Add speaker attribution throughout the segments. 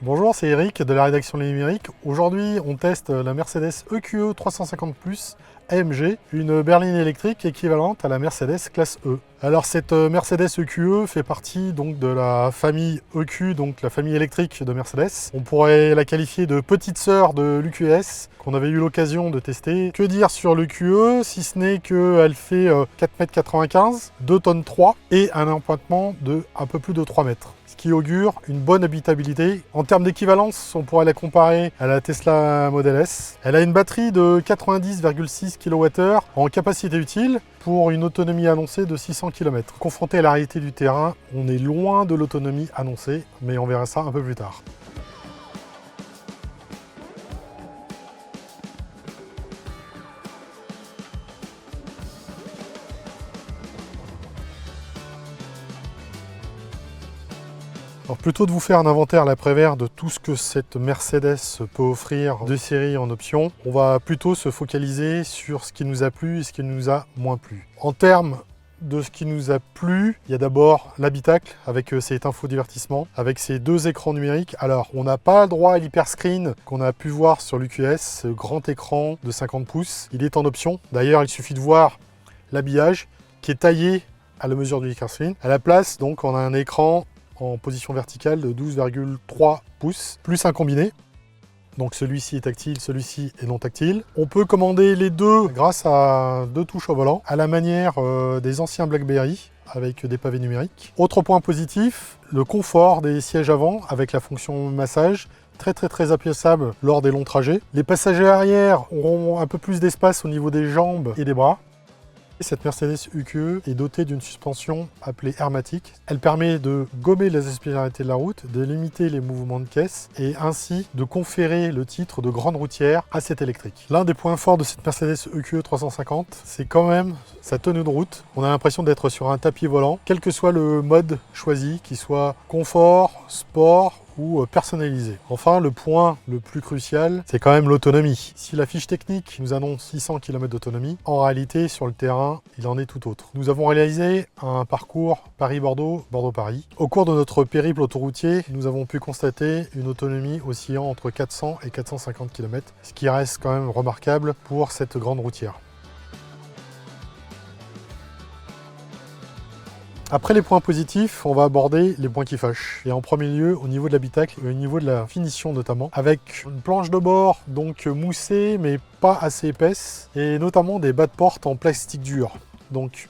Speaker 1: Bonjour, c'est Eric de la rédaction Les Numériques. Aujourd'hui, on teste la Mercedes EQE 350 Plus AMG, une berline électrique équivalente à la Mercedes classe E. Alors cette Mercedes EQE fait partie donc de la famille EQ, donc la famille électrique de Mercedes. On pourrait la qualifier de petite sœur de l'EQS qu'on avait eu l'occasion de tester. Que dire sur l'EQE si ce n'est qu'elle fait 4,95 m, 2 tonnes 3 et un empointement de un peu plus de 3 mètres. Ce qui augure une bonne habitabilité. En termes d'équivalence, on pourrait la comparer à la Tesla Model S. Elle a une batterie de 90,6 kWh en capacité utile pour une autonomie annoncée de 600 km. Confronté à la réalité du terrain, on est loin de l'autonomie annoncée, mais on verra ça un peu plus tard. Alors plutôt de vous faire un inventaire à l'après-vert de tout ce que cette Mercedes peut offrir de série en options, on va plutôt se focaliser sur ce qui nous a plu et ce qui nous a moins plu. En termes de ce qui nous a plu, il y a d'abord l'habitacle avec cet infodivertissement, avec ces deux écrans numériques. Alors, on n'a pas le droit à l'hyperscreen qu'on a pu voir sur l'UQS, ce grand écran de 50 pouces. Il est en option. D'ailleurs, il suffit de voir l'habillage qui est taillé à la mesure du hyperscreen. À la place, donc, on a un écran en position verticale de 12,3 pouces, plus un combiné. Donc celui-ci est tactile, celui-ci est non tactile. On peut commander les deux grâce à deux touches au volant, à la manière des anciens BlackBerry, avec des pavés numériques. Autre point positif, le confort des sièges avant, avec la fonction massage, très appréciable lors des longs trajets. Les passagers arrière auront un peu plus d'espace au niveau des jambes et des bras. Cette Mercedes EQE est dotée d'une suspension appelée Airmatic. Elle permet de gommer les aspérités de la route, de limiter les mouvements de caisse et ainsi de conférer le titre de grande routière à cette électrique. L'un des points forts de cette Mercedes EQE 350, c'est quand même sa tenue de route. On a l'impression d'être sur un tapis volant, quel que soit le mode choisi, qu'il soit confort, sport ou personnalisé. Enfin, le point le plus crucial, c'est quand même l'autonomie. Si la fiche technique nous annonce 600 km d'autonomie, en réalité, sur le terrain, il en est tout autre. Nous avons réalisé un parcours Paris-Bordeaux, Bordeaux-Paris. Au cours de notre périple autoroutier, nous avons pu constater une autonomie oscillant entre 400 et 450 km, ce qui reste quand même remarquable pour cette grande routière. Après les points positifs, on va aborder les points qui fâchent. Et en premier lieu, au niveau de l'habitacle et au niveau de la finition notamment, avec une planche de bord donc moussée mais pas assez épaisse, et notamment des bas de porte en plastique dur. Donc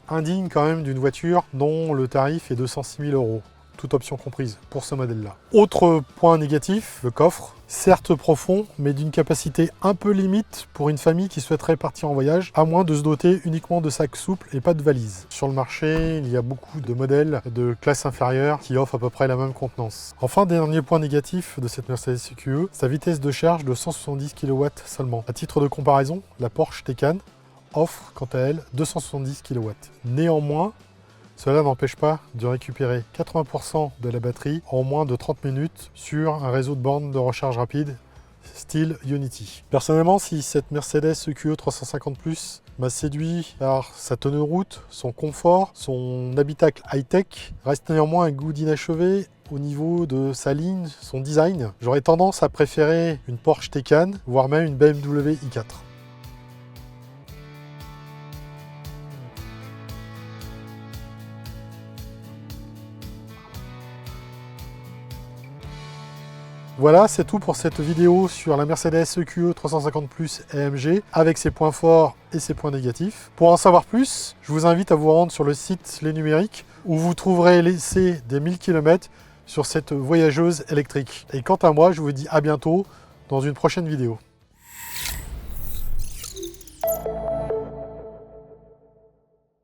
Speaker 1: indigne quand même d'une voiture dont le tarif est de 106 000 €. Toute option comprise pour ce modèle-là. Autre point négatif, le coffre. Certes profond, mais d'une capacité un peu limite pour une famille qui souhaiterait partir en voyage, à moins de se doter uniquement de sacs souples et pas de valises. Sur le marché, il y a beaucoup de modèles de classe inférieure qui offrent à peu près la même contenance. Enfin, dernier point négatif de cette Mercedes EQE, sa vitesse de charge de 170 kW seulement. À titre de comparaison, la Porsche Taycan offre quant à elle 270 kW. Néanmoins, cela n'empêche pas de récupérer 80% de la batterie en moins de 30 minutes sur un réseau de bornes de recharge rapide style Ionity. Personnellement, si cette Mercedes EQE 350 Plus m'a séduit par sa tenue de route, son confort, son habitacle high-tech, reste néanmoins un goût d'inachevé au niveau de sa ligne, son design. J'aurais tendance à préférer une Porsche Taycan, voire même une BMW i4. Voilà, c'est tout pour cette vidéo sur la Mercedes EQE 350 Plus AMG avec ses points forts et ses points négatifs. Pour en savoir plus, je vous invite à vous rendre sur le site Les Numériques où vous trouverez l'essai des 1000 km sur cette voyageuse électrique. Et quant à moi, je vous dis à bientôt dans une prochaine vidéo.